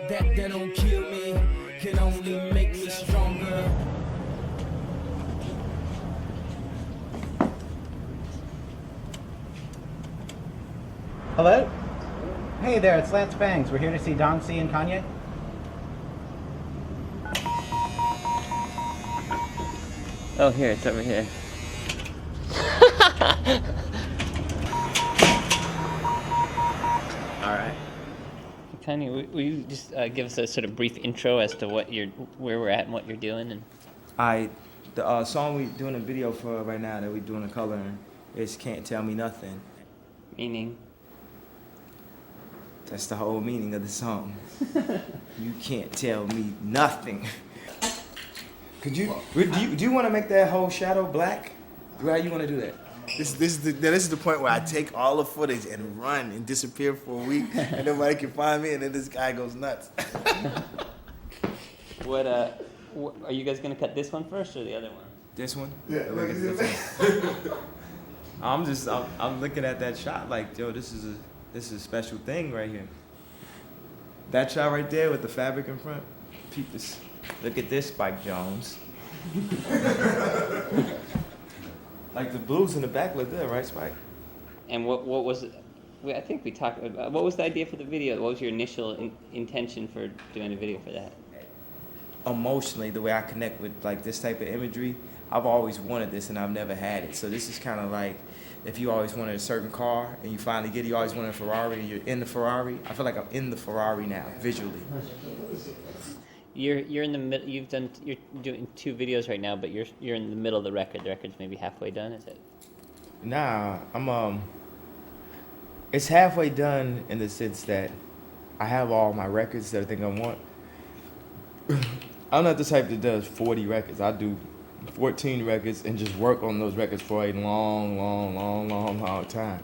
That don't kill me, can only make me stronger. Hello? Hey there, it's Lance Bangs. We're here to see Jonze and Kanye. Oh, here, it's over here. Alright. Kanye, will you just give us a sort of brief intro as to where we're at and what you're doing? And The song we're doing a video for right now that we're doing a coloring is Can't Tell Me Nothing. meaning? That's the whole meaning of the song. You can't tell me nothing. Do you want to make that whole shadow black? How you want to do that? This is the point where I take all the footage and run and disappear for a week, and nobody can find me, and then this guy goes nuts. What are you guys gonna cut this one first or the other one? This one? Yeah, look at this. I'm looking at that shot like, yo, this is a special thing right here. That shot right there with the fabric in front. Peep this. Look at this, Spike Jones. Like the blues in the back look good, right, Spike? And what was it? I think we talked about, what was the idea for the video? What was your initial intention for doing a video for that? Emotionally, the way I connect with like this type of imagery, I've always wanted this and I've never had it. So this is kind of like if you always wanted a certain car and you finally get it, you always wanted a Ferrari and you're in the Ferrari. I feel like I'm in the Ferrari now, visually. You're in the middle. You're doing 2 videos right now, but you're in the middle of the record. The record's maybe halfway done. Is it? Nah, it's halfway done in the sense that I have all my records that I think I want. I'm not the type that does 40 records. I do 14 records and just work on those records for a long time.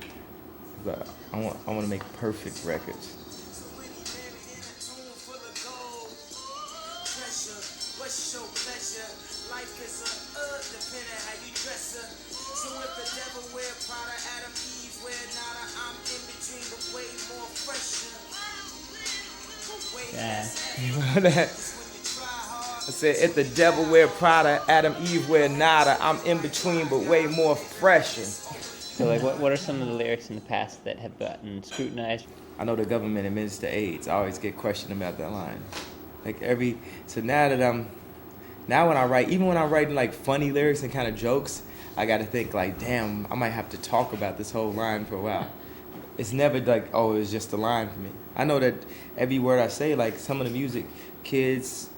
But I want to make perfect records. Yeah. I said, if the devil wear Prada, Adam, Eve wear nada, I'm in between but way more fresher. So like, what are some of the lyrics in the past that have gotten scrutinized? I know the government administer AIDS. I always get questioned about that line. So now when I write, even when I'm writing like funny lyrics and kind of jokes, I got to think like, damn, I might have to talk about this whole line for a while. It's never like, oh, it's just a line for me. I know that every word I say, like some of the music, kids,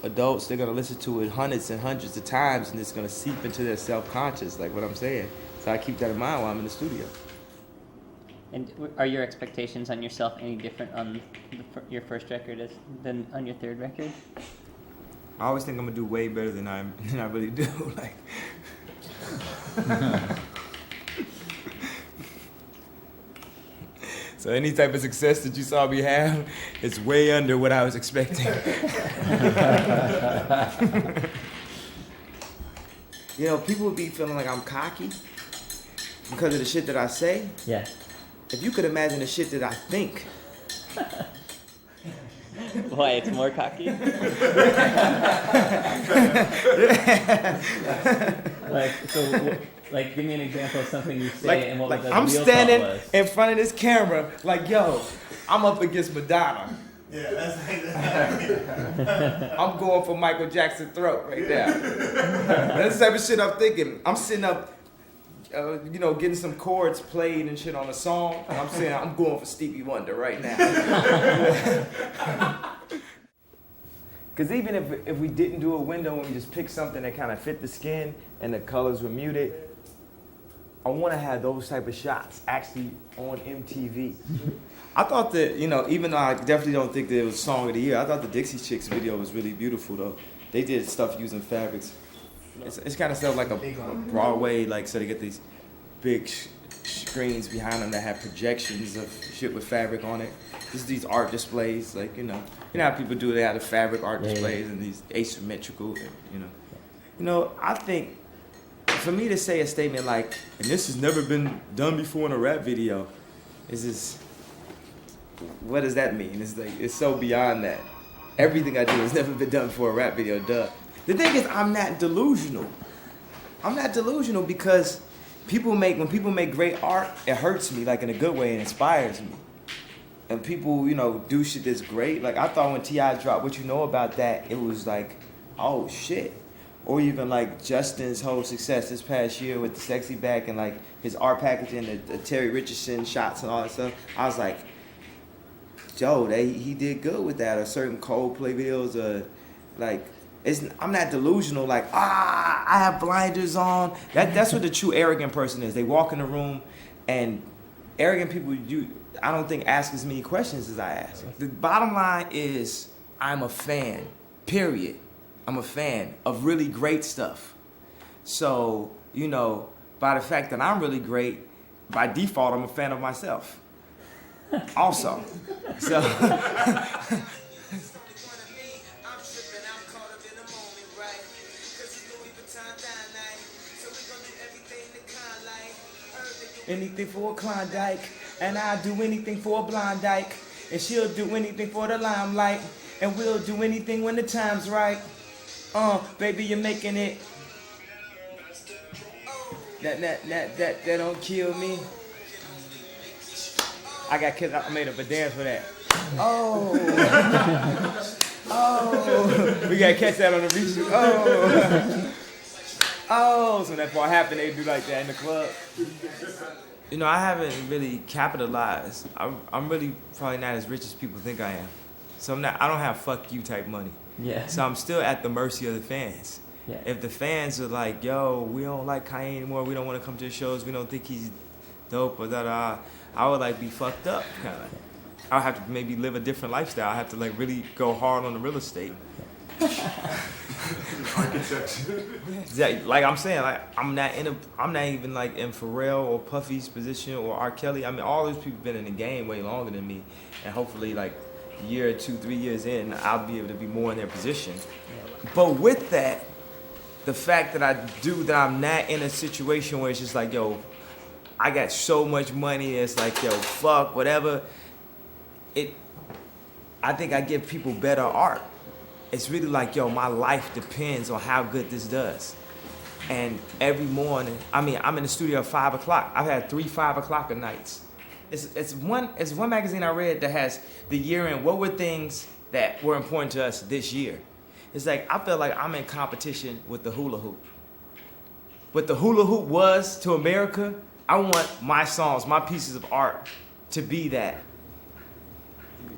adults, they're going to listen to it hundreds and hundreds of times and it's going to seep into their self-conscious, like what I'm saying. So I keep that in mind while I'm in the studio. And are your expectations on yourself any different on your first record than on your third record? I always think I'm going to do way better than I really do. Like. So any type of success that you saw me have is way under what I was expecting. People would be feeling like I'm cocky because of the shit that I say. Yeah. If you could imagine the shit that I think. Why, it's more cocky? Like, give me an example of something you say and what the real I'm standing thought was. in front of this camera, like, yo, I'm up against Madonna. Yeah, that's I'm going for Michael Jackson's throat right now. That's the type of shit I'm thinking. I'm sitting up, getting some chords played and shit on a song, and I'm saying I'm going for Stevie Wonder right now. Because even if we didn't do a window and we just picked something that kind of fit the skin and the colors were muted, I want to have those type of shots actually on MTV. I thought that, even though I definitely don't think that it was Song of the Year, I thought the Dixie Chicks video was really beautiful though. They did stuff using fabrics. It's kind of stuff like a Broadway, so they get these big screens behind them that have projections of shit with fabric on it. Just these art displays, you know how people do, they have the fabric art displays and these asymmetrical, I think for me to say a statement like, and this has never been done before in a rap video, is just, what does that mean? It's like, it's so beyond that. Everything I do has never been done for a rap video, duh. The thing is, I'm not delusional. I'm not delusional because when people make great art, it hurts me, like in a good way, it inspires me. And people, you know, do shit that's great. Like I thought when T.I. dropped What You Know About That, it was like, oh shit. Or even like Justin's whole success this past year with the Sexy Back and like his art packaging, the Terry Richardson shots and all that stuff. I was like, Joe, he did good with that. Or certain Coldplay videos, like, I'm not delusional. Like, I have blinders on. That's what the true arrogant person is. They walk in the room, and arrogant people, I don't think ask as many questions as I ask. The bottom line is, I'm a fan. Period. I'm a fan of really great stuff. So, you know, by the fact that I'm really great, by default, I'm a fan of myself. Also. So. Anything for a Klondike, and I'll do anything for a blind dyke, and she'll do anything for the limelight, and we'll do anything when the time's right. Baby, you're making it. That don't kill me. I got kids. I made up a dance for that. Oh, we gotta catch that on the reshoot. Oh, so when that part happened, they do like that in the club. You know, I haven't really capitalized. I'm really probably not as rich as people think I am. So I don't have fuck you type money. Yeah. So I'm still at the mercy of the fans. Yeah. If the fans are like, yo, we don't like Kanye anymore, we don't want to come to the shows, we don't think he's dope or da-da, I would like be fucked up, kind of. I would have to maybe live a different lifestyle. I have to like really go hard on the real estate. Like I'm saying, like I'm not even like in Pharrell or Puffy's position or R. Kelly. I mean, all those people been in the game way longer than me, and hopefully, like a year or 2, 3 years in, I'll be able to be more in their position. But with that, the fact that I'm not in a situation where it's just like, yo, I got so much money, it's like, yo, fuck, whatever. I think I give people better art. It's really like, yo, my life depends on how good this does. And every morning, I mean, I'm in the studio at 5 o'clock. I've had 3 5 o'clock nights. It's one magazine I read that has the year in, what were things that were important to us this year? It's like, I feel like I'm in competition with the hula hoop. What the hula hoop was to America, I want my songs, my pieces of art to be that.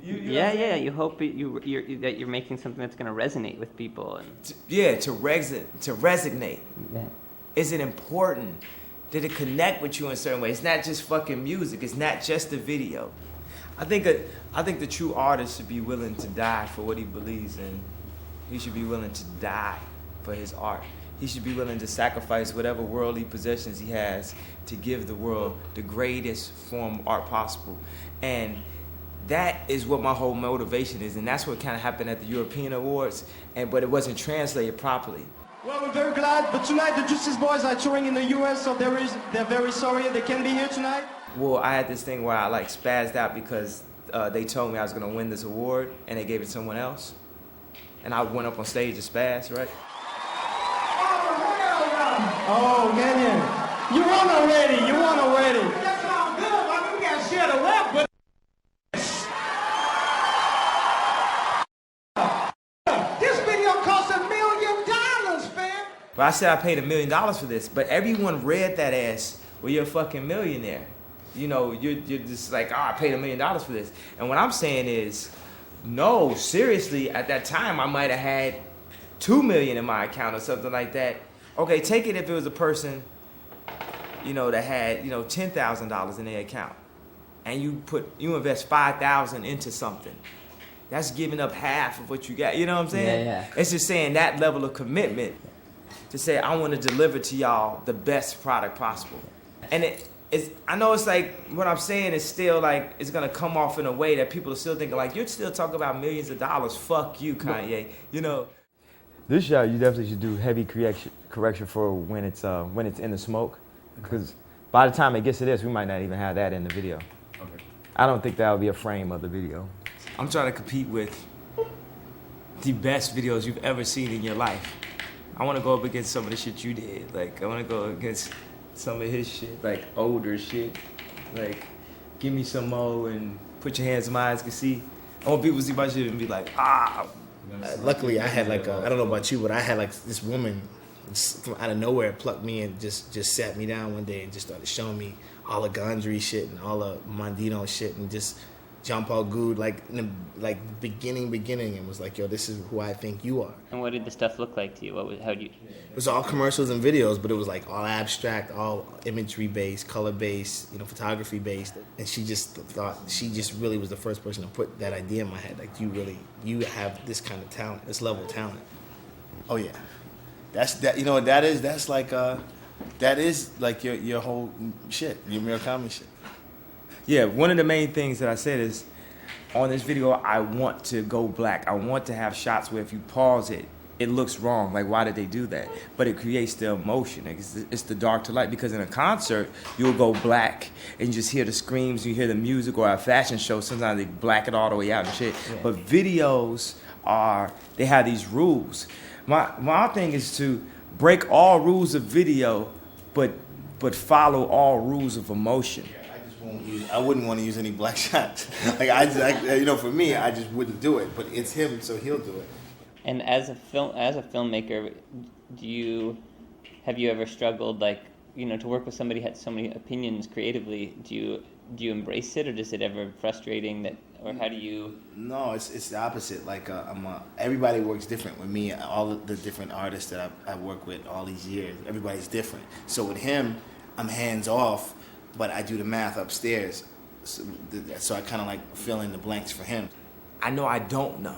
Yeah. You hope that you're making something that's going to resonate with people. And To resonate. Yeah. Is it important? Did it connect with you in a certain way? It's not just fucking music. It's not just the video. I think the true artist should be willing to die for what he believes in. He should be willing to die for his art. He should be willing to sacrifice whatever worldly possessions he has to give the world the greatest form of art possible. And that is what my whole motivation is, and that's what kind of happened at the European Awards, but it wasn't translated properly. Well, we're very glad, but tonight the Justice Boys are touring in the US, so they're very sorry they can't be here tonight. Well, I had this thing where I like spazzed out because they told me I was gonna win this award, and they gave it to someone else, and I went up on stage to spaz, right? Oh, Kanye, you won already. That sounds good, but we gotta share the wealth, but But I said I paid $1 million for this, but everyone read that as, well, you're a fucking millionaire. You know, you're just like, I paid $1 million for this. And what I'm saying is, no, seriously, at that time, I might have had $2 million in my account or something like that. Okay, take it if it was a person, you know, that had, you know, $10,000 in their account, and you invest $5,000 into something. That's giving up half of what you got. You know what I'm saying? Yeah. It's just saying that level of commitment to say, I want to deliver to y'all the best product possible. And I know it's like, what I'm saying is still like, it's going to come off in a way that people are still thinking like, you're still talking about millions of dollars. Fuck you, Kanye. You know, This shot, you definitely should do heavy correction for when it's in the smoke, because by the time it gets to this, we might not even have that in the video. Okay. I don't think that would be a frame of the video. I'm trying to compete with the best videos you've ever seen in your life. I want to go up against some of the shit you did. Like, I want to go against some of his shit, like older shit. Like, give me some more and put your hands in my eyes can see. I want people to see my shit and be like, ah. Luckily, I had like I don't know about you, but I had like this woman from out of nowhere plucked me and just sat me down one day and just started showing me all the Gondry shit and all the Mondino shit and just Jean Paul Goude like in the beginning and was like, yo, this is who I think you are. And what did the stuff look like to you? How do you? It was all commercials and videos, but it was like all abstract, all imagery based, color based, photography based. And she just thought, she just really was the first person to put that idea in my head. Like, you have this kind of talent, this level of talent. Oh yeah, that. You know what that is? That's like that is like your whole shit, your Murakami shit. Yeah, one of the main things that I said is, on this video, I want to go black. I want to have shots where if you pause it, it looks wrong. Like, why did they do that? But it creates the emotion. It's the dark to light. Because in a concert, you'll go black and you just hear the screams, you hear the music, or at a fashion show, sometimes they black it all the way out and shit. Yeah. But videos they have these rules. My thing is to break all rules of video, but follow all rules of emotion. I wouldn't want to use any black shots. Like for me, I just wouldn't do it. But it's him, so he'll do it. And as a filmmaker, have you ever struggled, like, to work with somebody who had so many opinions creatively? Do you embrace it, or is it ever frustrating that, or how do you? No, it's the opposite. Like everybody works different with me. All of the different artists that I work with all these years, everybody's different. So with him, I'm hands off. But I do the math upstairs, so I kind of like fill in the blanks for him. I know I don't know.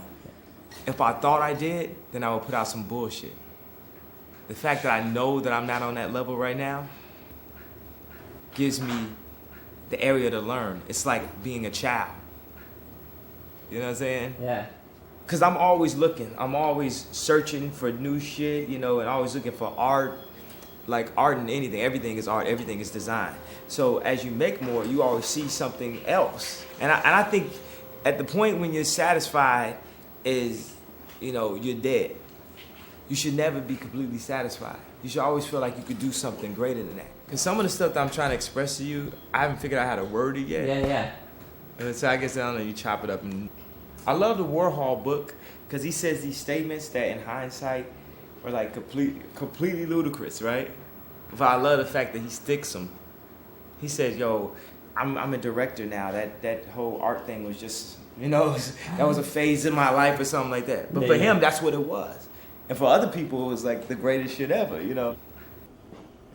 If I thought I did, then I would put out some bullshit. The fact that I know that I'm not on that level right now gives me the area to learn. It's like being a child. You know what I'm saying? Yeah. Because I'm always looking. I'm always searching for new shit, and always looking for art. Like art and anything, everything is art, everything is design. So as you make more, you always see something else. And I think at the point when you're satisfied is, you're dead. You should never be completely satisfied. You should always feel like you could do something greater than that. Because some of the stuff that I'm trying to express to you, I haven't figured out how to word it yet. Yeah. And so I guess, I don't know, you chop it up. And I love the Warhol book because he says these statements that in hindsight are like completely ludicrous, right? But I love the fact that he sticks them. He says, yo, I'm a director now. That whole art thing was just, that was a phase in my life or something like that. But for him, that's what it was. And for other people, it was like the greatest shit ever,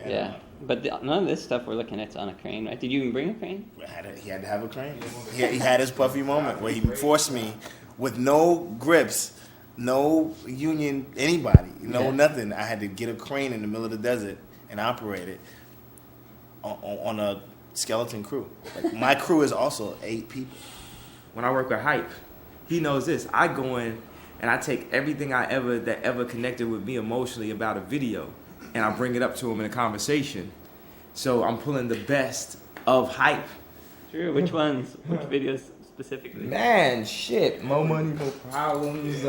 Yeah. But none of this stuff we're looking at's on a crane, right? Did you even bring a crane? He had to have a crane. He had his puffy moment where he forced me with no grips, no union, anybody, nothing. I had to get a crane in the middle of the desert and operate it on a skeleton crew. Like, my crew is also 8 people. When I work with Hype, he knows this. I go in and I take everything that ever connected with me emotionally about a video, and I bring it up to him in a conversation. So I'm pulling the best of Hype. True. Which ones? Which videos specifically? Man, shit. More Money, More Problems.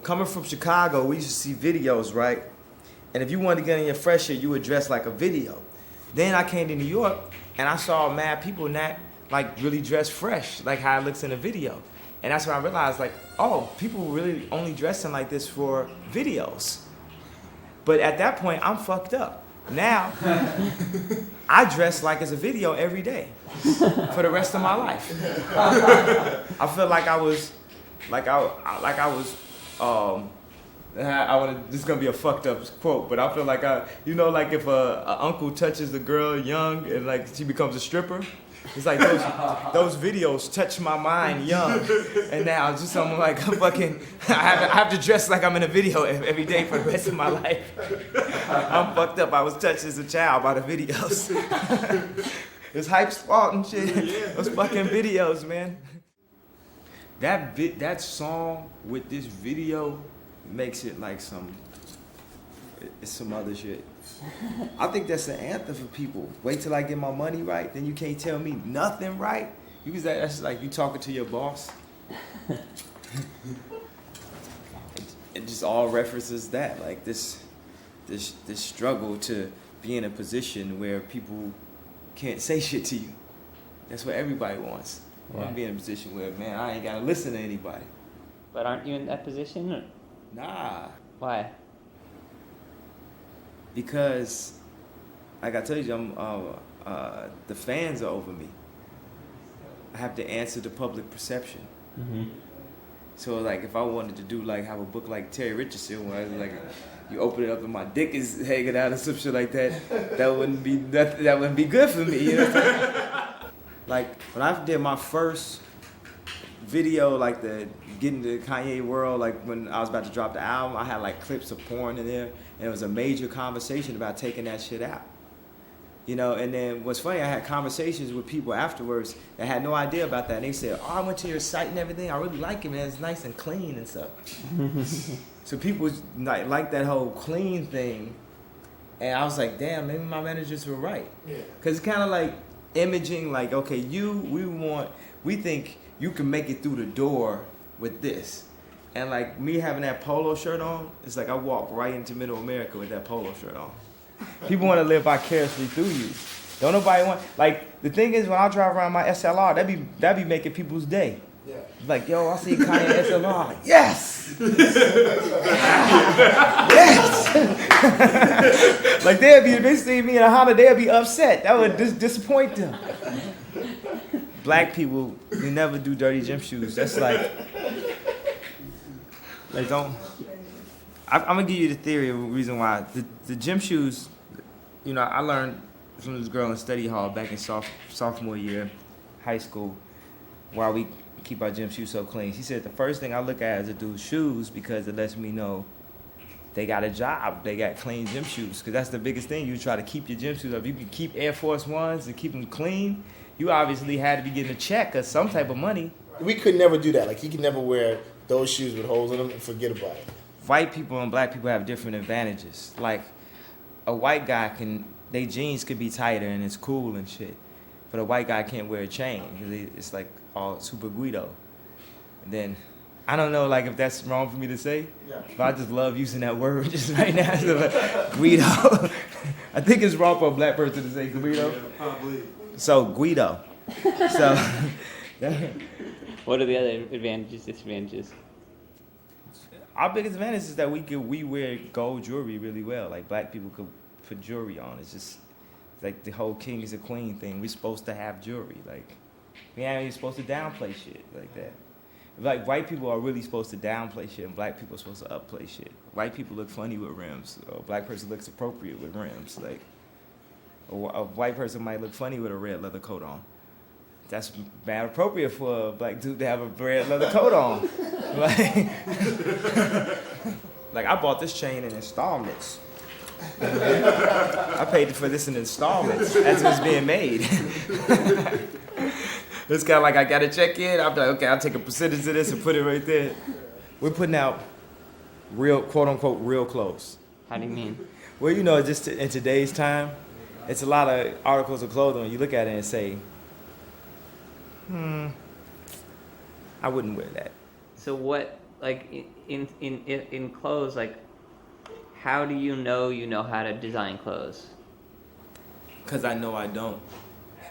Coming from Chicago, we used to see videos, right? And if you wanted to get in your fresher, you would dress like a video. Then I came to New York, and I saw mad people not like really dress fresh, like how it looks in a video. And that's when I realized, like, oh, people really only dressing like this for videos. But at that point, I'm fucked up. Now, I dress like it's a video every day for the rest of my life. I feel like this is gonna be a fucked up quote, but I feel like like if a uncle touches the girl young and like she becomes a stripper, it's like those videos touch my mind young, and now just I'm like I have to dress like I'm in a video every day for the rest of my life. I'm fucked up. I was touched as a child by the videos. It's Hype's fault and shit. Those fucking videos, man. That song with this video makes it like some it's some other shit. I think that's an anthem for people. Wait till I get my money right, then you can't tell me nothing right. Because that's like you talking to your boss. It just all references that, like this struggle to be in a position where people can't say shit to you. That's what everybody wants. I want to be in a position where, man, I ain't gotta listen to anybody. But aren't you in that position? Or? Nah. Why? Because, like I told you, the fans are over me. I have to answer the public perception. Mm-hmm. So like, if I wanted to do like have a book like Terry Richardson, where like you open it up and my dick is hanging out or some shit like that, that wouldn't be good for me. You know what I'm saying? Like when I did my first video, like the getting to Kanye world, like when I was about to drop the album, I had like clips of porn in there, and it was a major conversation about taking that shit out. You know, and then what's funny, I had conversations with people afterwards that had no idea about that. And they said, oh, I went to your site and everything. I really like it, man. It's nice and clean and stuff. So people like that whole clean thing. And I was like, damn, maybe my managers were right. Because it's kind of like imaging, like, okay, we think you can make it through the door with this. And like me having that polo shirt on, it's like I walk right into middle America with that polo shirt on. People want to live vicariously through you. Don't nobody want, like, the thing is when I drive around my SLR, that be making people's day. Yeah. Like, yo, I see Kanye SLR. Yes! Yes! Like, if they see me in a Honda, they'd be upset. That would disappoint them. Black people, we never do dirty gym shoes. That's like don't. I'm gonna give you the theory of the reason why. The gym shoes, you know, I learned from this girl in study hall back in sophomore year, high school, why we keep our gym shoes so clean. She said the first thing I look at is a dude's shoes because it lets me know they got a job, they got clean gym shoes. Because that's the biggest thing, you try to keep your gym shoes up. You can keep Air Force Ones and keep them clean. You obviously had to be getting a check or some type of money. We could never do that. Like, he could never wear those shoes with holes in them and forget about it. White people and black people have different advantages. Like, a white guy their jeans could be tighter and it's cool and shit. But a white guy can't wear a chain because it's like all super Guido. And then, I don't know like if that's wrong for me to say, but I just love using that word just right now. So like, Guido. I think it's wrong for a black person to say Guido. Yeah, probably. So, Guido. So, What are the other advantages, disadvantages? our biggest advantage is that we wear gold jewelry really well. Like black people could put jewelry on. It's just like the whole king is a queen thing. We're supposed to have jewelry. Like we ain't even supposed to downplay shit like that. Like white people are really supposed to downplay shit, and black people are supposed to upplay shit. White people look funny with rims. A black person looks appropriate with rims. Like a white person might look funny with a red leather coat on. That's bad appropriate for a black dude to have a red leather coat on. Like I bought this chain in installments. I paid for this in installments as it was being made. It's kind of like I got to check in. I'm like, okay, I'll take a percentage of this and put it right there. We're putting out real, quote unquote, real clothes. How do you mean? Well, you know, just in today's time, it's a lot of articles of clothing. You look at it and say, I wouldn't wear that. So what, like in clothes, like how do you know how to design clothes? Cause I know I don't.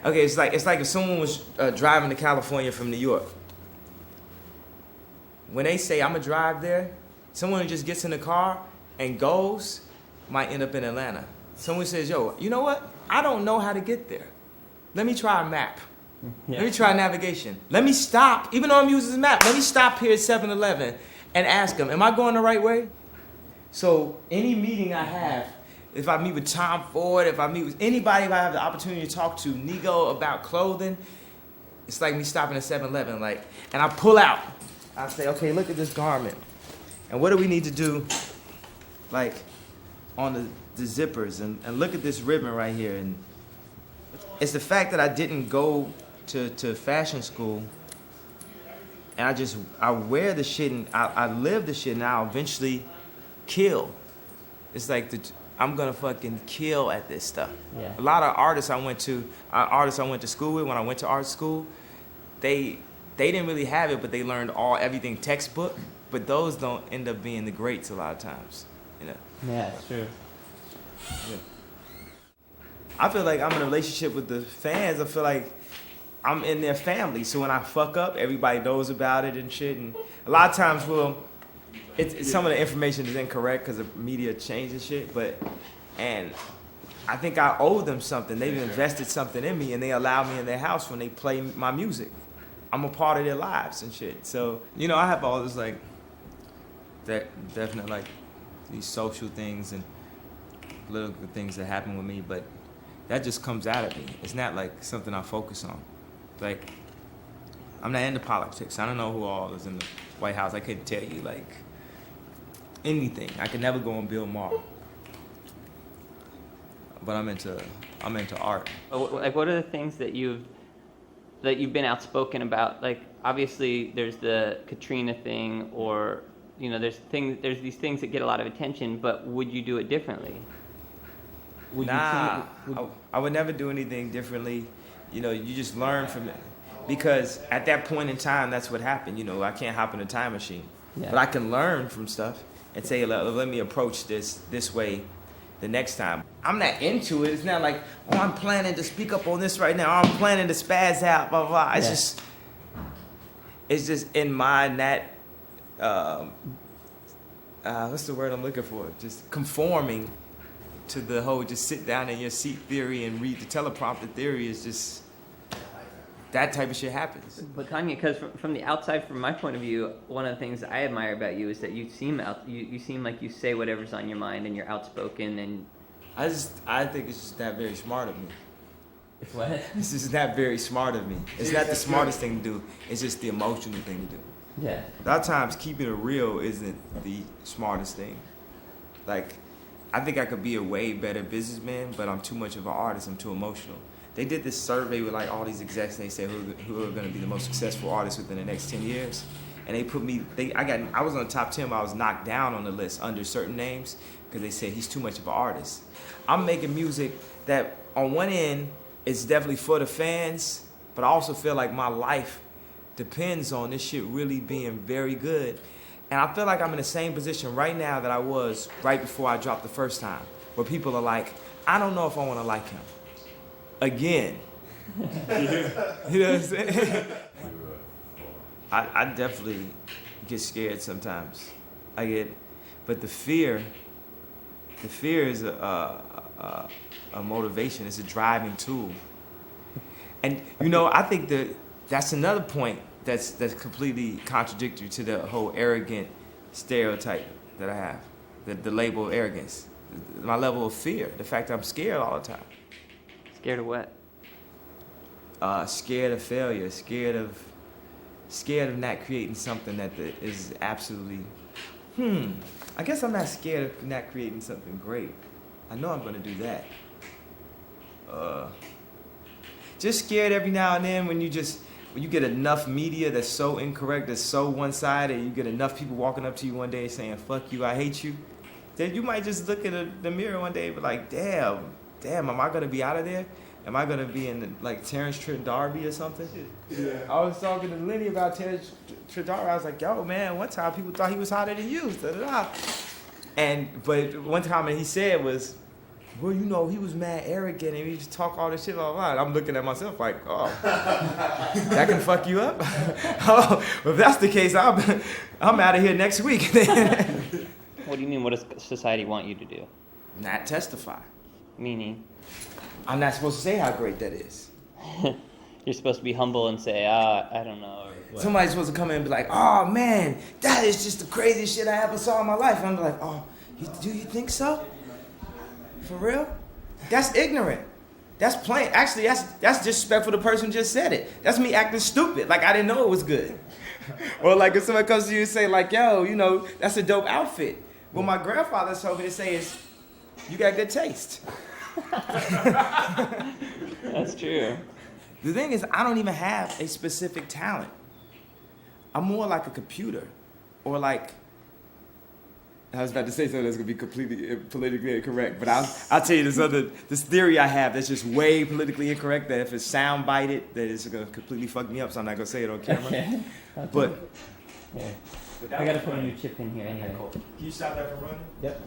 Okay, it's like if someone was driving to California from New York. When they say I'm gonna drive there, someone who just gets in the car and goes might end up in Atlanta. Someone says, yo, you know what? I don't know how to get there. Let me try a map. Yeah. Let me try navigation. Let me stop, even though I'm using this map, let me stop here at 7-Eleven and ask them, am I going the right way? So any meeting I have, if I meet with Tom Ford, if I meet with anybody I have the opportunity to talk to, Nego, about clothing, it's like me stopping at 7-Eleven, like, and I pull out. I say, okay, look at this garment. And what do we need to do, like, on the zippers, and look at this ribbon right here. And it's the fact that I didn't go to fashion school, and I wear the shit, and I live the shit, and I'll eventually kill. It's like I'm gonna fucking kill at this stuff. Yeah. A lot of artists I went to school with when I went to art school, they didn't really have it, but they learned everything textbook. But those don't end up being the greats a lot of times, you know. Yeah, it's true. Yeah. I feel like I'm in a relationship with the fans. I feel like I'm in their family. So when I fuck up, everybody knows about it and shit. And a lot of times, some of the information is incorrect because the media changes shit. And I think I owe them something. They've invested something in me, and they allow me in their house when they play my music. I'm a part of their lives and shit. So, you know, I have all this like, definite like these social things and political things that happen with me, but that just comes out of me. It's not like something I focus on. Like, I'm not into politics. I don't know who all is in the White House. I couldn't tell you like anything. I could never go on Bill Maher. But I'm into art. Like, what are the things that you've been outspoken about? Like, obviously, there's the Katrina thing, or you know, there's these things that get a lot of attention. But would you do it differently? I would never do anything differently. You know, you just learn from it, because at that point in time, that's what happened. You know, I can't hop in a time machine, but I can learn from stuff and say, let me approach this way the next time. I'm not into it. It's not like, oh, I'm planning to speak up on this right now. Or I'm planning to spaz out, blah, blah. It's just in my what's the word I'm looking for? Just conforming to the whole just sit down in your seat theory and read the teleprompter theory. Is just that type of shit happens. But Kanye, because from the outside, from my point of view, one of the things I admire about you is that you seem like you say whatever's on your mind, and you're outspoken. And I think it's just not very smart of me. What? It's just not very smart of me. It's not the smartest thing to do. It's just the emotional thing to do. Yeah. A lot of times, keeping it real isn't the smartest thing. Like, I think I could be a way better businessman, but I'm too much of an artist. I'm too emotional. They did this survey with like all these execs, and they said who are going to be the most successful artists within the next 10 years. And they put me, I was on the top 10, but I was knocked down on the list under certain names because they said he's too much of an artist. I'm making music that on one end is definitely for the fans, but I also feel like my life depends on this shit really being very good. And I feel like I'm in the same position right now that I was right before I dropped the first time, where people are like, I don't know if I want to like him. Again. You know what I'm saying? I definitely get scared sometimes. But the fear is a motivation. It's a driving tool. And you know, I think that's another point that's completely contradictory to the whole arrogant stereotype that I have, the label of arrogance, my level of fear, the fact that I'm scared all the time. Scared of what? Scared of failure, scared of not creating something that is absolutely, I guess I'm not scared of not creating something great. I know I'm gonna do that. Just scared every now and then when you get enough media that's so incorrect, that's so one-sided, you get enough people walking up to you one day saying, fuck you, I hate you, then you might just look in the mirror one day and be like, damn, am I gonna be out of there? Am I gonna be in like Terrence Trent D'Arby or something? Yeah. I was talking to Lenny about Terrence Trent D'Arby. I was like, yo, man, one time people thought he was hotter than you. Da-da-da. But one time he said was, well, you know, he was mad arrogant and he just talk all this shit, blah, blah, blah. I'm looking at myself like, oh, that can fuck you up? Oh, if that's the case, I'm out of here next week. What do you mean? What does society want you to do? Not testify. Meaning? I'm not supposed to say how great that is. You're supposed to be humble and say, I don't know. Somebody's supposed to come in and be like, oh, man, that is just the craziest shit I ever saw in my life. And I'm like, oh, do you think so? For real? That's ignorant. That's plain. Actually, that's disrespectful to the person who just said it. That's me acting stupid, like I didn't know it was good. Or like if somebody comes to you and say like, yo, you know, that's a dope outfit. What my grandfather told me to say is, you got good taste. That's true. The thing is, I don't even have a specific talent. I'm more like a computer, or like I was about to say something that's gonna be completely politically incorrect, but I'll tell you this theory I have that's just way politically incorrect. That if it's sound bited, that it's gonna completely fuck me up. So I'm not gonna say it on camera. Okay. But Yeah. I gotta put a new chip in here anyway. can you stop that from running? Yep.